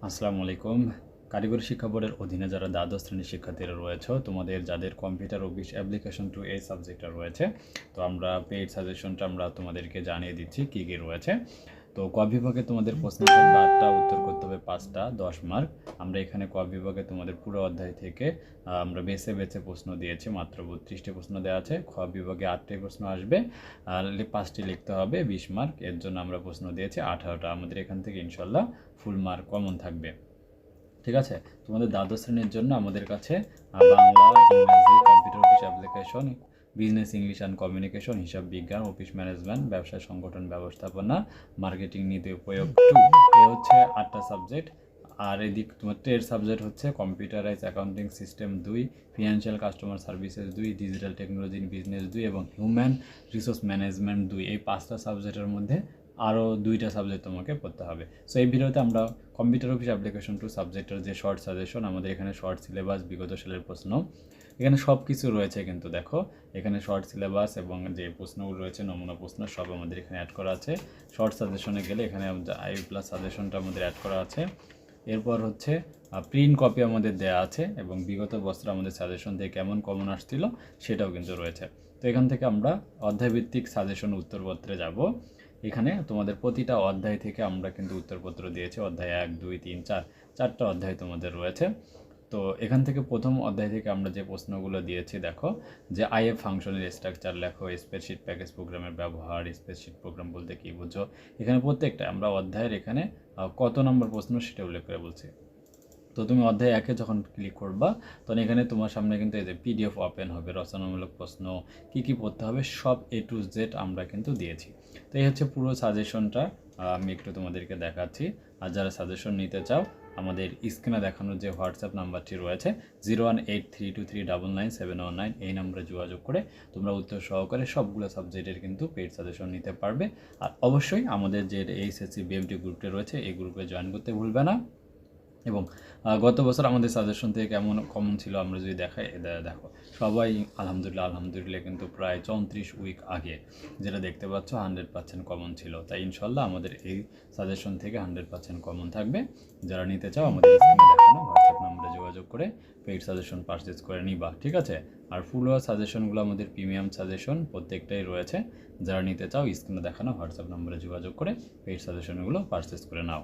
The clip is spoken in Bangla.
আসসালামু আলাইকুম। কারিগরি শিক্ষা বোর্ডের অধীনে যারা দ্বাদশ শ্রেণীর শিক্ষার্থীরা রয়েছে, তোমাদের যাদের কম্পিউটার অফিস অ্যাপ্লিকেশন টু এই সাবজেক্টটা রয়েছে, তো আমরা পেইড সাজেশনটা আমরা তোমাদেরকে জানিয়ে দিচ্ছি কী কী রয়েছে। তো ক বিভাগে তোমাদের প্রশ্ন থাকবে 8টা, উত্তর করতে হবে 5টা, 10 মার্ক। আমরা এখানে ক বিভাগে তোমাদের পুরো অধ্যায় থেকে আমরা বেছে বেছে প্রশ্ন দিয়েছি, মাত্র 32টি প্রশ্ন দেওয়া আছে। খ বিভাগে 8টি প্রশ্ন আসবে, আর 5টি লিখতে হবে, 20 মার্ক। এর জন্য আমরা প্রশ্ন দিয়েছি 18টা। আমাদের এখান থেকে ইনশাল্লাহ ফুল মার্ক কমন থাকবে। ঠিক আছে, তোমাদের দ্বাদশ শ্রেণীর জন্য আমাদের কাছে বাংলা, ইংরাজি, computer office application, business English and communication, হিসাব বিজ্ঞান, অফিস ম্যানেজমেন্ট, ব্যবসা সংগঠন ব্যবস্থাপনা, মার্কেটিং নীতি প্রয়োগ 2, এ হচ্ছে 8টা সাবজেক্ট। আর এদিক তোমার ট্রেড সাবজেক্ট হচ্ছে computerise accounting system 2, financial customer services 2, digital technology in business 2 এবং হিউম্যান রিসোর্স ম্যানেজমেন্ট 2। এই 5টা সাবজেক্টের মধ্যে আরও 2টা সাবজেক্ট তোমাকে পড়তে হবে। সো এই ভিডিওতে আমরা কম্পিউটার অফিস অ্যাপ্লিকেশন টু সাবজেক্টের যে শর্ট সাজেশন, আমাদের এখানে শর্ট সিলেবাস, বিগত সালের প্রশ্ন, এখানে সব কিছু রয়েছে। কিন্তু দেখো, এখানে শর্ট সিলেবাস এবং যে প্রশ্নগুলো রয়েছে, নমুনা প্রশ্ন, সব আমাদের এখানে অ্যাড করা আছে। শর্ট সাজেশনে গেলে এখানে আই প্লাস সাজেশনটা আমাদের অ্যাড করা আছে। এরপর হচ্ছে প্রিন্ট কপি আমাদের দেওয়া আছে এবং বিগত বছর আমাদের সাজেশন থেকে কেমন কমন আসছিল সেটাও কিন্তু রয়েছে। তো এখান থেকে আমরা অধ্যায়ভিত্তিক সাজেশন উত্তরপত্রে যাব। এখানে তোমাদের প্রতিটা অধ্যায় থেকে আমরা কিন্তু উত্তরপত্র দিয়েছি। অধ্যায় 1, 2, 3, 4, 4টা অধ্যায় তোমাদের রয়েছে। তো এখান থেকে প্রথম অধ্যায় থেকে আমরা যে প্রশ্নগুলো দিয়েছি, দেখো যে আইএফ ফাংশনের স্ট্রাকচার লেখো, স্প্রেডশিট প্যাকেজ প্রোগ্রামের ব্যবহার, স্প্রেডশিট প্রোগ্রাম বলতে কী বুঝো। এখানে প্রত্যেকটা আমরা অধ্যায়ের এখানে কত নম্বর প্রশ্ন সেটা উল্লেখ করে বলছি। তো তুমি অধ্যায় 1-এ যখন ক্লিক করবা, তখন এখানে তোমার সামনে কিন্তু এই যে পিডিএফ ওপেন হবে, রচনামূলক প্রশ্ন কী কী পড়তে হবে সব A to Z আমরা কিন্তু দিয়েছি। তো এই হচ্ছে পুরো সাজেশনটা, আমি একটু তোমাদেরকে দেখাচ্ছি। আর যারা সাজেশন নিতে চাও, আমাদের স্ক্রিনে দেখানোর যে হোয়াটসঅ্যাপ নাম্বারটি রয়েছে 018323999719, এই নাম্বারে যোগাযোগ করে তোমরা উত্তর সহকারে সবগুলো সাবজেক্টের কিন্তু পেইড সাজেশন নিতে পারবে। আর অবশ্যই আমাদের যে এইচএসসি বিএমটি গ্রুপটি রয়েছে, এই গ্রুপে জয়েন করতে ভুলবে না। এবং গত বছর আমাদের সাজেশন থেকে কেমন কমন ছিল আমরা যদি দেখাই, দেখো সবাই আলহামদুলিল্লাহ কিন্তু প্রায় 34 উইক আগে যেটা দেখতে পাচ্ছ 100% কমন ছিল। তাই ইনশাল্লাহ আমাদের এই সাজেশন থেকে 100% কমন থাকবে। যারা নিতে চাও আমাদের স্ক্রিনে দেখানো হোয়াটসঅ্যাপ নাম্বারে যোগাযোগ করে পেইড সাজেশন পারচেজ করে নিবা, ঠিক আছে। আর ফুল সাজেশনগুলো আমাদের প্রিমিয়াম সাজেশন প্রত্যেকটাই রয়েছে। যারা নিতে চাও স্ক্রিনে দেখানো হোয়াটসঅ্যাপ নাম্বারে যোগাযোগ করে পেইড সাজেশনগুলো পারচেজ করে নাও।